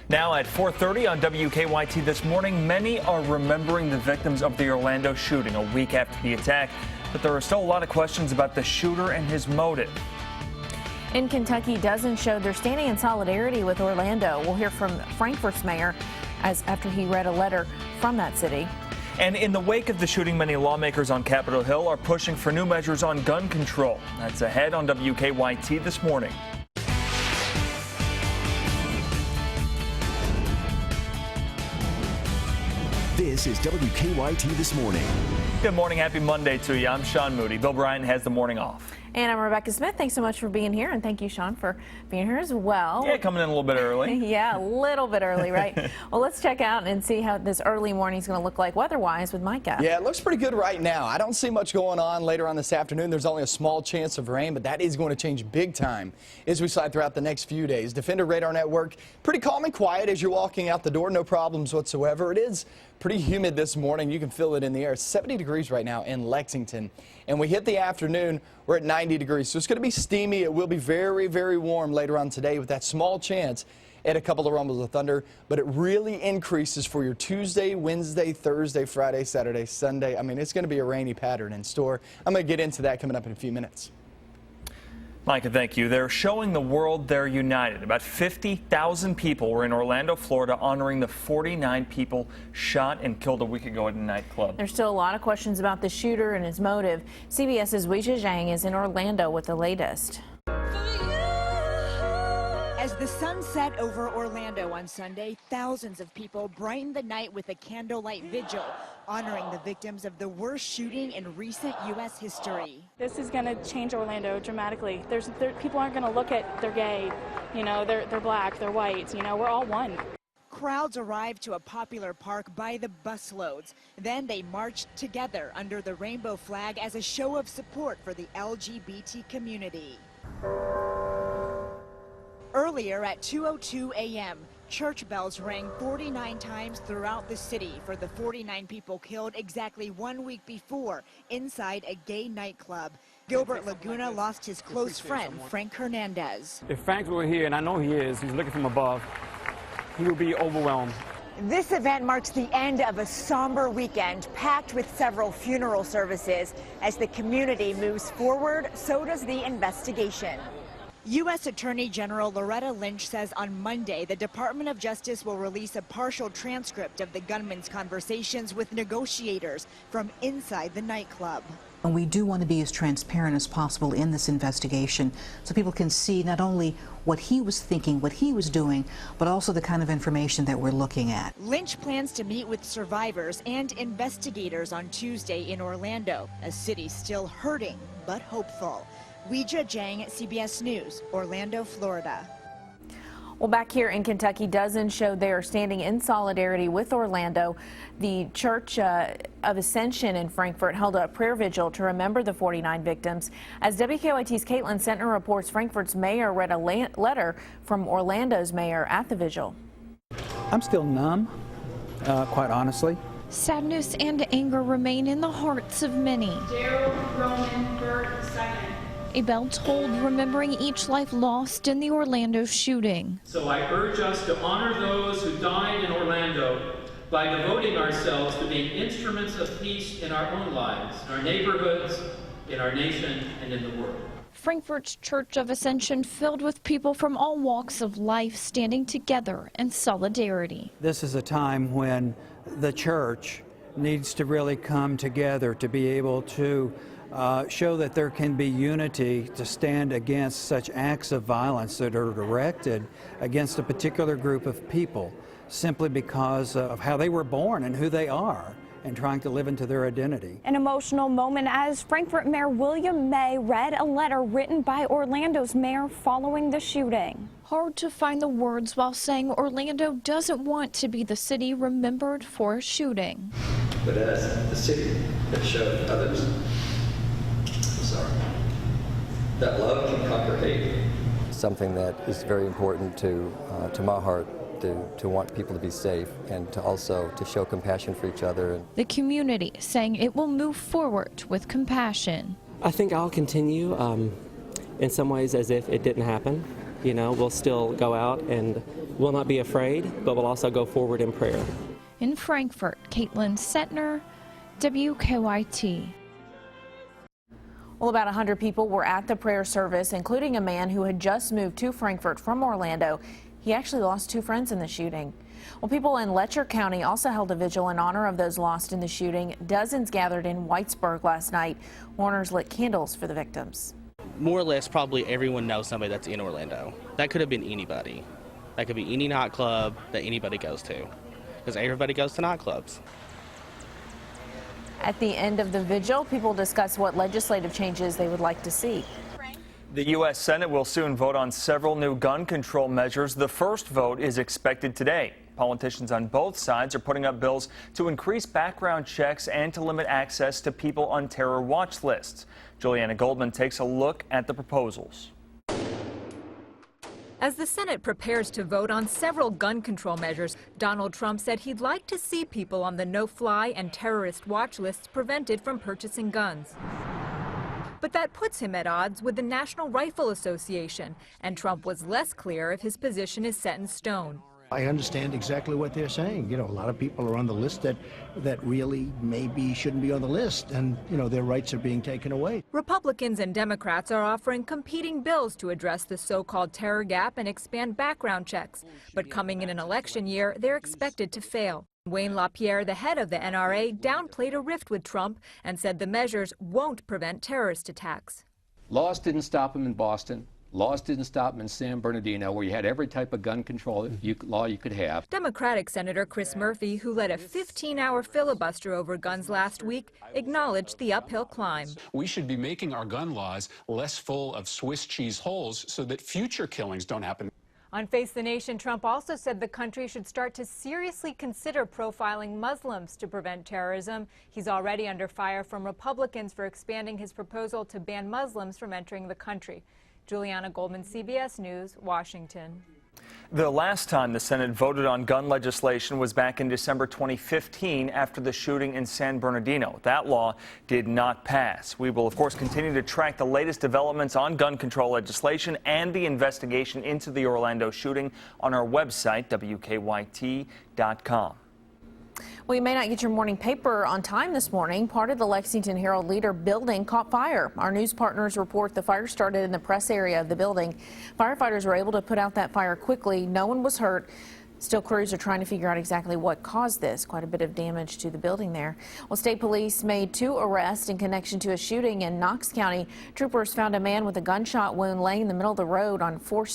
Now at 4:30 on WKYT this morning, many are remembering the victims of the Orlando shooting a week after the attack, but there are still a lot of questions about the shooter and his motive. In Kentucky, dozens showed they're standing in solidarity with Orlando. We'll hear from Frankfort's mayor after he read a letter from that city. And in the wake of the shooting, many lawmakers on Capitol Hill are pushing for new measures on gun control. That's ahead on WKYT this morning. This is WKYT This Morning. Good morning. Happy Monday to you. I'm Sean Moody. Bill Bryant has the morning off. And I'm Rebecca Smith. Thanks so much for being here. And thank you, Sean, for being here as well. Yeah, coming in a little bit early. Yeah, a little bit early, right? Well, let's check out and see how this early morning is going to look like weather-wise with Micah. Yeah, it looks pretty good right now. I don't see much going on later on this afternoon. There's only a small chance of rain, but that is going to change big time as we slide throughout the next few days. Defender Radar Network, pretty calm and quiet as you're walking out the door. No problems whatsoever. It is pretty humid this morning. You can feel it in the air. 70 degrees right now in Lexington. And we hit the afternoon, we're at 90 degrees. So it's going to be steamy. It will be very, very warm later on today with that small chance at a couple of rumbles of thunder. But it really increases for your Tuesday, Wednesday, Thursday, Friday, Saturday, Sunday. I mean, it's going to be a rainy pattern in store. I'm going to get into that coming up in a few minutes. Micah, thank you. They're showing the world they're united. About 50,000 people were in Orlando, Florida, honoring the 49 people shot and killed a week ago at a nightclub. There's still a lot of questions about the shooter and his motive. CBS's Vigil is in Orlando with the latest. As the sun set over Orlando on Sunday, thousands of people brightened the night with a candlelight vigil, honoring the victims of the worst shooting in recent U.S. history. This is going to change Orlando dramatically. People aren't going to look at they're gay, they're black, they're white, we're all one. Crowds arrived to a popular park by the busloads. Then they marched together under the rainbow flag as a show of support for the LGBT community. Earlier at 2:02 a.m., church bells rang 49 times throughout the city for the 49 people killed exactly 1 week before inside a gay nightclub. Gilbert Laguna lost his close friend, Frank Hernandez. If Frank were here, and I know he is, he's looking from above, he would be overwhelmed. This event marks the end of a somber weekend, packed with several funeral services. As the community moves forward, so does the investigation. U.S. Attorney General Loretta Lynch says on Monday the Department of Justice will release a partial transcript of the gunman's conversations with negotiators from inside the nightclub. And we do want to be as transparent as possible in this investigation so people can see not only what he was thinking, what he was doing, but also the kind of information that we're looking at. Lynch plans to meet with survivors and investigators on Tuesday in Orlando, a city still hurting but hopeful. Weijia Zhang, CBS News, Orlando, Florida. Well, back here in Kentucky, dozens showed they are standing in solidarity with Orlando. The Church of Ascension in Frankfort held a prayer vigil to remember the 49 victims. As WKYT's Caitlin Sentner reports, Frankfort's mayor read a letter from Orlando's mayor at the vigil. I'm still numb, quite honestly. Sadness and anger remain in the hearts of many. Daryl Roman Bird II. A bell tolled, remembering each life lost in the Orlando shooting. So I urge us to honor those who died in Orlando by devoting ourselves to being instruments of peace in our own lives, in our neighborhoods, in our nation, and in the world. Frankfort's Church of Ascension filled with people from all walks of life standing together in solidarity. This is a time when the church needs to really come together to be able to show that there can be unity to stand against such acts of violence that are directed against a particular group of people simply because of how they were born and who they are and trying to live into their identity. An emotional moment as Frankfort Mayor William May read a letter written by Orlando's mayor following the shooting. Hard to find the words while saying Orlando doesn't want to be the city remembered for a shooting. But as the city that showed others, that love can conquer hate. Something that is very important to my heart, to want people to be safe and to also to show compassion for each other. The community saying it will move forward with compassion. I think I'll continue in some ways as if it didn't happen. we'll still go out and we'll not be afraid, but we'll also go forward in prayer. In Frankfort, Caitlin Setner, WKYT. Well, about 100 people were at the prayer service, including a man who had just moved to Frankfort from Orlando. He actually lost 2 friends in the shooting. Well, people in Letcher County also held a vigil in honor of those lost in the shooting. Dozens gathered in Whitesburg last night. Mourners lit candles for the victims. More or less, probably everyone knows somebody that's in Orlando. That could have been anybody. That could be any nightclub that anybody goes to, because everybody goes to nightclubs. At the end of the vigil, people discussed what legislative changes they would like to see. The U.S. Senate will soon vote on several new gun control measures. The first vote is expected today. Politicians on both sides are putting up bills to increase background checks and to limit access to people on terror watch lists. Juliana Goldman takes a look at the proposals. As the Senate prepares to vote on several gun control measures, Donald Trump said he'd like to see people on the no-fly and terrorist watch lists prevented from purchasing guns. But that puts him at odds with the National Rifle Association, and Trump was less clear if his position is set in stone. I understand exactly what they're saying. A lot of people are on the list that really maybe shouldn't be on the list, and, their rights are being taken away. Republicans and Democrats are offering competing bills to address the so-called terror gap and expand background checks. But coming in an election year, they're expected to fail. Wayne LaPierre, the head of the NRA, downplayed a rift with Trump and said the measures won't prevent terrorist attacks. Laws didn't stop him in Boston. Laws didn't stop him in San Bernardino, where you had every type of gun control law you could have. Democratic Senator Chris Murphy, who led a 15-hour filibuster over guns last week, acknowledged the uphill climb. We should be making our gun laws less full of Swiss cheese holes so that future killings don't happen. On Face the Nation, Trump also said the country should start to seriously consider profiling Muslims to prevent terrorism. He's already under fire from Republicans for expanding his proposal to ban Muslims from entering the country. Juliana Goldman, CBS News, Washington. The last time the Senate voted on gun legislation was back in December 2015 after the shooting in San Bernardino. That law did not pass. We will, of course, continue to track the latest developments on gun control legislation and the investigation into the Orlando shooting on our website, WKYT.com. Well, you may not get your morning paper on time this morning. Part of the Lexington Herald Leader building caught fire. Our news partners report the fire started in the press area of the building. Firefighters were able to put out that fire quickly. No one was hurt. Still, crews are trying to figure out exactly what caused this. Quite a bit of damage to the building there. Well, state police made 2 arrests in connection to a shooting in Knox County. Troopers found a man with a gunshot wound laying in the middle of the road on Fork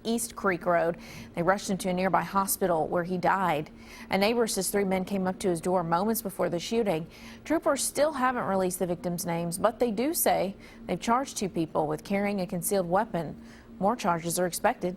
East Creek Road. They rushed him to a nearby hospital where he died. A neighbor says 3 men came up to his door moments before the shooting. Troopers still haven't released the victims' names, but they do say they've charged 2 people with carrying a concealed weapon. More charges are expected.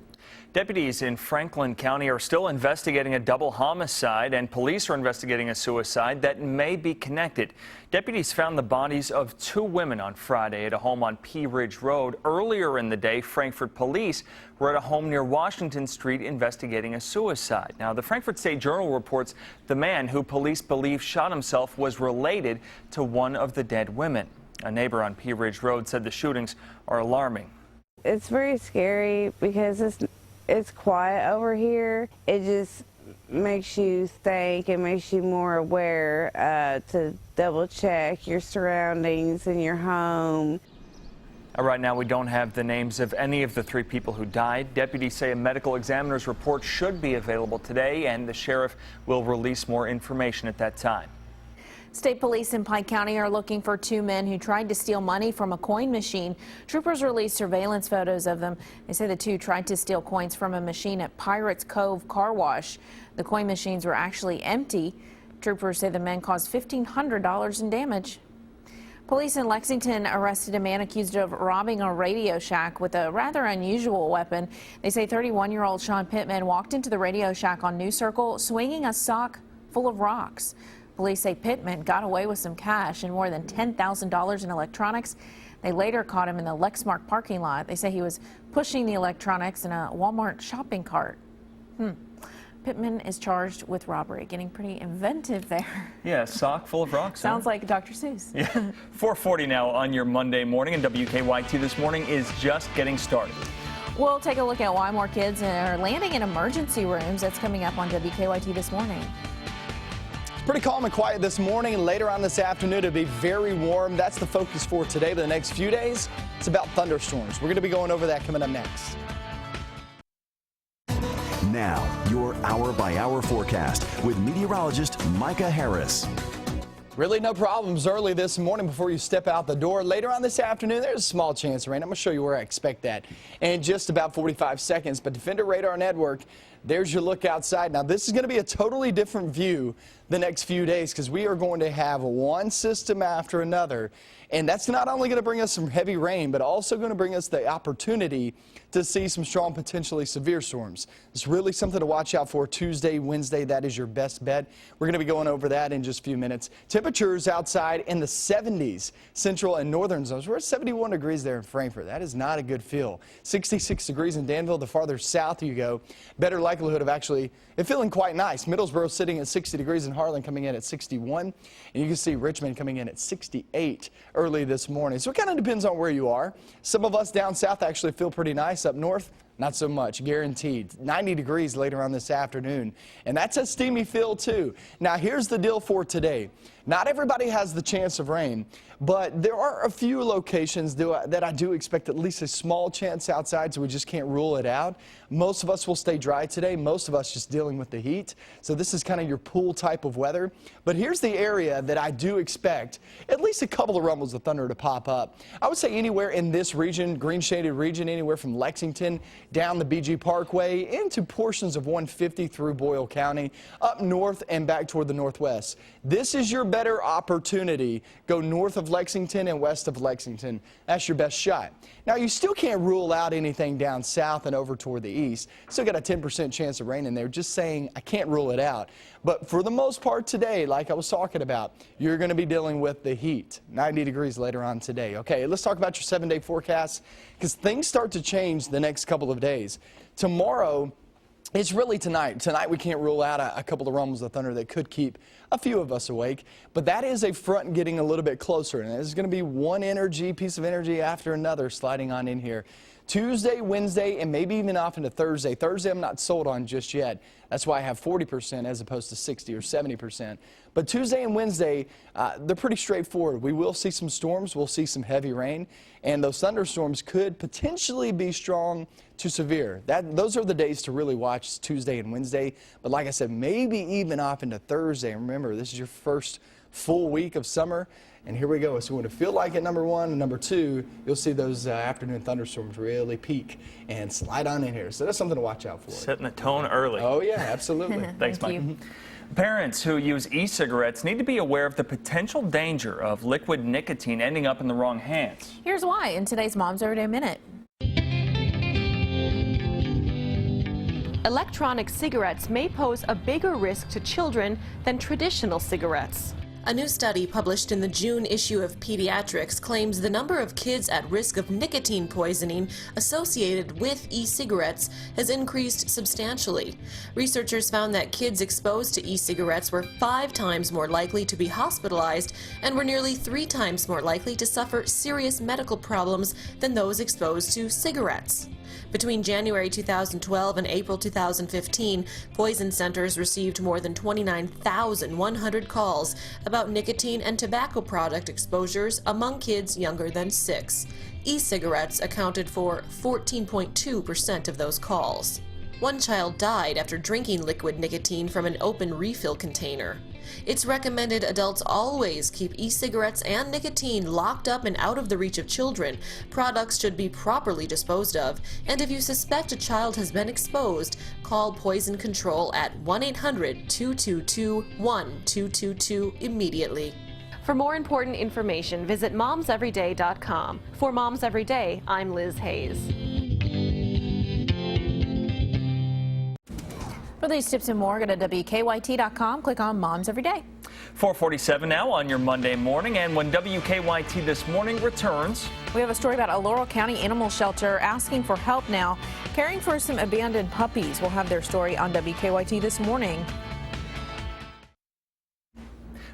Deputies in Franklin County are still investigating a double homicide, and police are investigating a suicide that may be connected. Deputies found the bodies of 2 women on Friday at a home on Pea Ridge Road. Earlier in the day, Frankfort police were at a home near Washington Street investigating a suicide. Now, the Frankfort State Journal reports the man who police believe shot himself was related to one of the dead women. A neighbor on Pea Ridge Road said the shootings are alarming. It's very scary because it's quiet over here. It just makes you think, it makes you more aware to double check your surroundings and your home. Right now, we don't have the names of any of the 3 people who died. Deputies say a medical examiner's report should be available today, and the sheriff will release more information at that time. State police in Pike County are looking for 2 men who tried to steal money from a coin machine. Troopers released surveillance photos of them. They say the 2 tried to steal coins from a machine at Pirates Cove Car Wash. The coin machines were actually empty. Troopers say the men caused $1,500 in damage. Police in Lexington arrested a man accused of robbing a Radio Shack with a rather unusual weapon. They say 31-year-old Sean Pittman walked into the Radio Shack on New Circle swinging a sock full of rocks. Police say Pittman got away with some cash and more than $10,000 in electronics. They later caught him in the Lexmark parking lot. They say he was pushing the electronics in a Walmart shopping cart. Pittman is charged with robbery. Getting pretty inventive there. Yeah, a sock full of rocks. Sounds like Dr. Seuss. Yeah. 4:40 now on your Monday morning, and WKYT This Morning is just getting started. We'll take a look at why more kids are landing in emergency rooms. That's coming up on WKYT This Morning. Pretty calm and quiet this morning. Later on this afternoon, it'll be very warm. That's the focus for today. But the next few days, it's about thunderstorms. We're going to be going over that coming up next. Now, your hour-by-hour forecast with meteorologist Micah Harris. Really no problems early this morning before you step out the door. Later on this afternoon, there's a small chance of rain. I'm going to show you where I expect that in just about 45 seconds. But Defender Radar Network, there's your look outside. Now, this is going to be a totally different view the next few days because we are going to have one system after another. And that's not only going to bring us some heavy rain, but also going to bring us the opportunity to see some strong, potentially severe storms. It's really something to watch out for Tuesday, Wednesday. That is your best bet. We're going to be going over that in just a few minutes. Temperatures outside in the 70s, central and northern zones. We're at 71 degrees there in Frankfort. That is not a good feel. 66 degrees in Danville. The farther south you go, better likelihood of actually it feeling quite nice. Middlesboro sitting at 60 degrees and Harlan coming in at 61. And you can see Richmond coming in at 68 early this morning. So it kind of depends on where you are. Some of us down south actually feel pretty nice. Up north, not so much, guaranteed. 90 degrees later on this afternoon. And that's a steamy feel too. Now here's the deal for today. Not everybody has the chance of rain, but there are a few locations that I do expect at least a small chance outside, so we just can't rule it out. Most of us will stay dry today. Most of us just dealing with the heat. So this is kind of your pool type of weather. But here's the area that I do expect at least a couple of rumbles of thunder to pop up. I would say anywhere in this region, green shaded region, anywhere from Lexington down the BG Parkway into portions of 150 through Boyle County, up north and back toward the northwest. This is your better opportunity. Go north of Lexington and west of Lexington. That's your best shot. Now, you still can't rule out anything down south and over toward the east. Still got a 10% chance of rain in there. Just saying I can't rule it out. But for the most part today, like I was talking about, you're going to be dealing with the heat. 90 degrees later on today. Okay, let's talk about your 7-day forecast because things start to change the next couple of days. Tomorrow, it's really tonight. Tonight we can't rule out a couple of rumbles of thunder that could keep a few of us awake. But that is a front getting a little bit closer. And there's going to be one piece of energy after another sliding on in here. Tuesday, Wednesday, and maybe even off into Thursday. Thursday I'm not sold on just yet. That's why I have 40% as opposed to 60 or 70%. But Tuesday and Wednesday, they're pretty straightforward. We will see some storms. We'll see some heavy rain. And those thunderstorms could potentially be strong to severe. Those are the days to really watch, Tuesday and Wednesday. But like I said, maybe even off into Thursday. Remember, this is your first full week of summer. And here we go. So when it feel like it, number one, and number two, you'll see those afternoon thunderstorms really peak and slide on in here. So that's something to watch out for. Setting the tone early. Oh, yeah, absolutely. Thanks, Mike. Parents who use e-cigarettes need to be aware of the potential danger of liquid nicotine ending up in the wrong hands. Here's why in today's Mom's Everyday Minute. Electronic cigarettes may pose a bigger risk to children than traditional cigarettes. A new study published in the June issue of Pediatrics claims the number of kids at risk of nicotine poisoning associated with e-cigarettes has increased substantially. Researchers found that kids exposed to e-cigarettes were 5 times more likely to be hospitalized and were nearly 3 times more likely to suffer serious medical problems than those exposed to cigarettes. Between January 2012 and April 2015, Poison Centers received more than 29,100 calls about nicotine and tobacco product exposures among kids younger than 6. E-cigarettes accounted for 14.2% of those calls. One child died after drinking liquid nicotine from an open refill container. It's recommended adults always keep e-cigarettes and nicotine locked up and out of the reach of children. Products should be properly disposed of, and if you suspect a child has been exposed, call Poison Control at 1-800-222-1222 immediately. For more important information, visit momseveryday.com. For Moms Every Day, I'm Liz Hayes. For these tips and more, go to WKYT.com. Click on Moms Every Day. 4:47 now on your Monday morning, and when WKYT This Morning returns, we have a story about a Laurel County animal shelter asking for help now caring for some abandoned puppies. We'll have their story on WKYT this morning.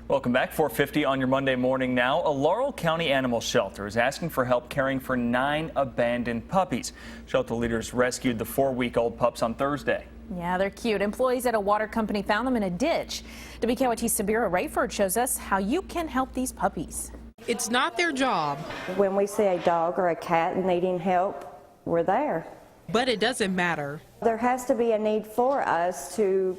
Welcome back. 4:50 on your Monday morning now. A Laurel County animal shelter is asking for help caring for 9 abandoned puppies. Shelter leaders rescued the 4-week-old pups on Thursday. Yeah, they're cute. Employees at a water company found them in a ditch. WKYT's Sabira Rayford shows us how you can help these puppies. It's not their job. When we see a dog or a cat needing help, we're there. But it doesn't matter. There has to be a need for us to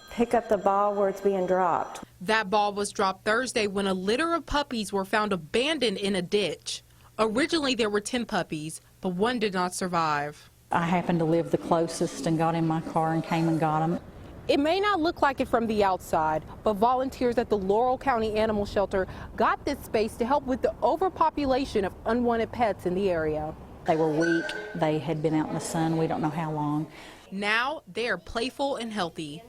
pick up the ball where it's being dropped. That ball was dropped Thursday when a litter of puppies were found abandoned in a ditch. Originally there were 10 puppies, but one did not survive. I happened to live the closest and got in my car and came and got them. It may not look like it from the outside, but volunteers at the Laurel County Animal Shelter got this space to help with the overpopulation of unwanted pets in the area. They were weak. They had been out in the sun. We don't know how long. Now they are playful and healthy.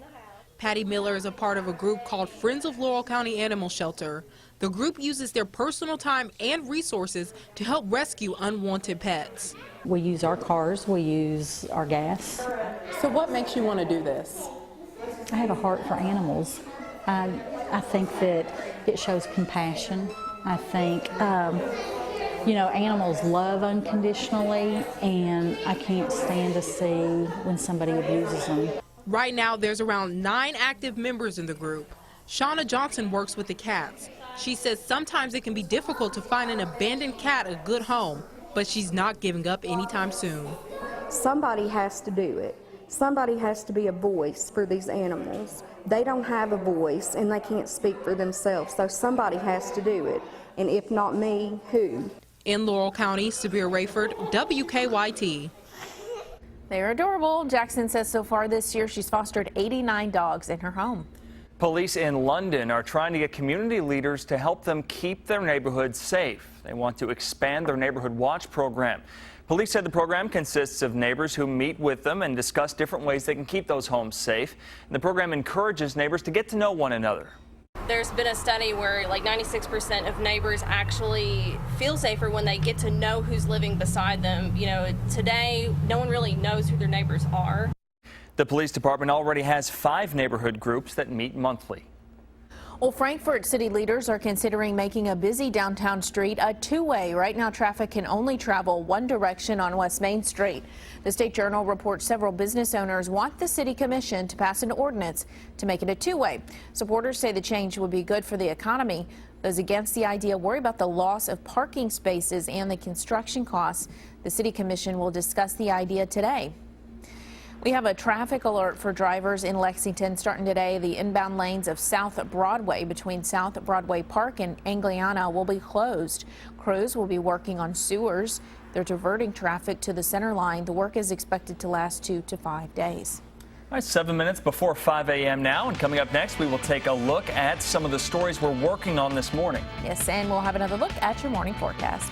Patty Miller is a part of a group called Friends of Laurel County Animal Shelter. The group uses their personal time and resources to help rescue unwanted pets. We use our cars. We use our gas. So what makes you want to do this? I have a heart for animals. I think that it shows compassion. I think, you know, animals love unconditionally, and I can't stand to see when somebody abuses them. Right now, there's around 9 active members in the group. Shauna Johnson works with the cats. She says sometimes it can be difficult to find an abandoned cat a good home, but she's not giving up anytime soon. Somebody has to do it. Somebody has to be a voice for these animals. They don't have a voice and they can't speak for themselves, so somebody has to do it. And if not me, who? In Laurel County, Sabira Rayford, WKYT. They're adorable. Jackson says so far this year she's fostered 89 dogs in her home. Police in London are trying to get community leaders to help them keep their neighborhoods safe. They want to expand their neighborhood watch program. Police said the program consists of neighbors who meet with them and discuss different ways they can keep those homes safe. And the program encourages neighbors to get to know one another. There's been a study where like 96% of neighbors actually feel safer when they get to know who's living beside them. You know, today, no one really knows who their neighbors are. The police department already has 5 neighborhood groups that meet monthly. Well, Frankfort city leaders are considering making a busy downtown street a 2-way. Right now, traffic can only travel one direction on West Main Street. The State Journal reports several business owners want the city commission to pass an ordinance to make it a 2-way. Supporters say the change would be good for the economy. Those against the idea worry about the loss of parking spaces and the construction costs. The city commission will discuss the idea today. We have a traffic alert for drivers in Lexington starting today. The inbound lanes of South Broadway between South Broadway Park and Angliana will be closed. Crews will be working on sewers. They're diverting traffic to the center line. The work is expected to last 2 to 5 days. All right, 7 minutes before 5 a.m. now, and coming up next, we will take a look at some of the stories we're working on this morning. Yes, and we'll have another look at your morning forecast.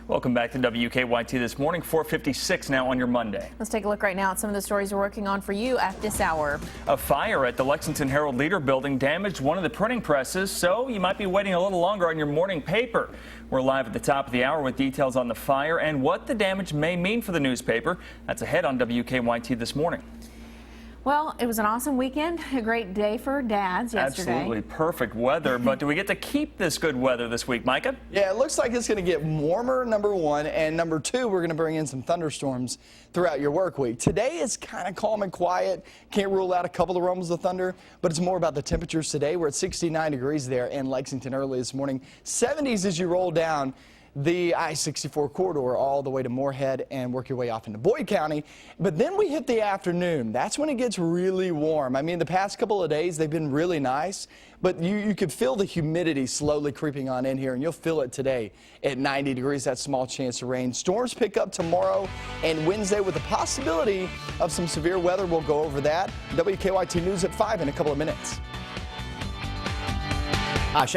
Welcome back to WKYT this morning, 4:56 now on your Monday. Let's take a look right now at some of the stories we're working on for you at this hour. A fire at the Lexington Herald Leader building damaged one of the printing presses, so you might be waiting a little longer on your morning paper. We're live at the top of the hour with details on the fire and what the damage may mean for the newspaper. That's ahead on WKYT this morning. Well, it was an awesome weekend, a great day for dads yesterday. Absolutely perfect weather, but do we get to keep this good weather this week, Micah? Yeah, it looks like it's going to get warmer, number one, and number two, we're going to bring in some thunderstorms throughout your work week. Today is kind of calm and quiet. Can't rule out a couple of rumbles of thunder, but it's more about the temperatures today. We're at 69 degrees there in Lexington early this morning. 70s as you roll down the I-64 corridor all the way to Moorhead and work your way off into Boyd County. But then we hit the afternoon. That's when it gets really warm. I mean, the past couple of days, they've been really nice, but you could feel the humidity slowly creeping on in here, and you'll feel it today at 90 degrees, that small chance of rain. Storms pick up tomorrow and Wednesday with the possibility of some severe weather. We'll go over that. WKYT News at 5 in a couple of minutes.